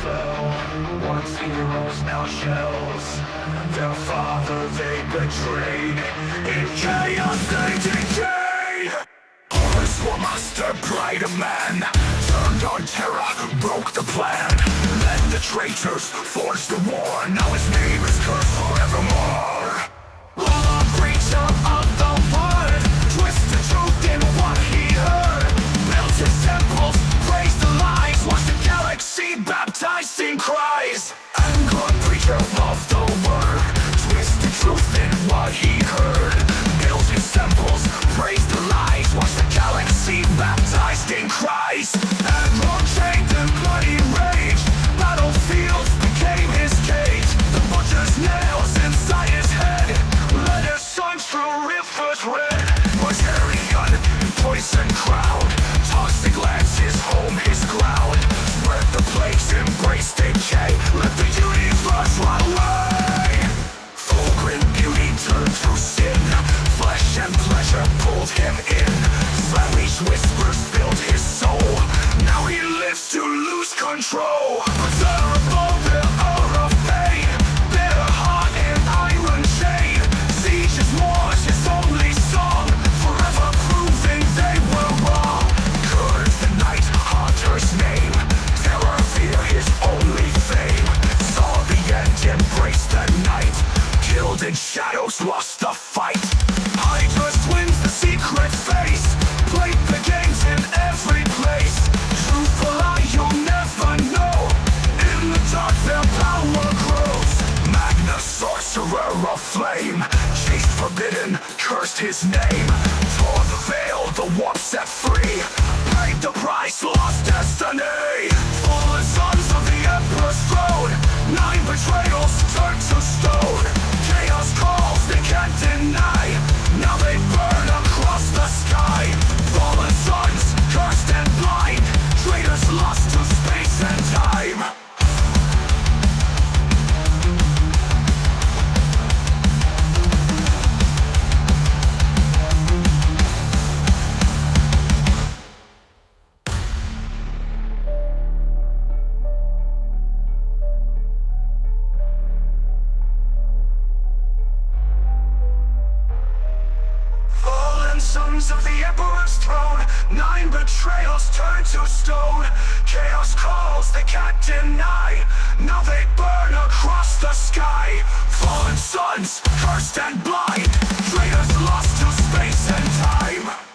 fell. Once heroes, now shells. Their father they betrayed. In chaos they decayed. Horus, war master, pride of man, turned on terror, broke the plan. Led the traitors, forged the war. Now his name is cursed forevermore. Long creature of the word, twist the truth in what he heard. Built his temples, praised the lies, watched the galaxy baptized in Christ. Angry preacher of the word, twist the truth in what he heard. Built his temples, praised the lies, watched the galaxy baptized in Christ. Angry chained in bloody rage, battlefields became his cage. The butcher's nails inside his head, led his sons through rivers red. Was Arian, poison crowd, toxic lands his home, his ground. Spread the plagues, embrace decay, let the universe run away. Full grim beauty turned to sin, flesh and pleasure pulled him in. Slavish whispers filled his soul, now he lives to lose control. But terrible the hour of pain, bitter heart and iron chain. Sieges wars his only song, forever proving they were wrong. Curse the night hunter's name, terror fear his only fame. Saw the end, embraced the night, killed in shadows, lost the fight. Hydra twins the secret face, played the games in every place. Truthful lie you'll never know, in the dark their power grows. Magnus, sorcerer of flame, chased forbidden, cursed his name. Tore the veil, the warp set free, paid the price, lost destiny. Fallen sons of the Emperor's throne, 9 betrayals turned to stone. Chaos calls they can't deny, now they burn across the sky. Fallen sons, cursed and blind, traitors lost to space and time. Sons of the Emperor's throne, 9 betrayals turned to stone. Chaos calls they can't deny, now they burn across the sky. Fallen sons, cursed and blind, traitors lost to space and time.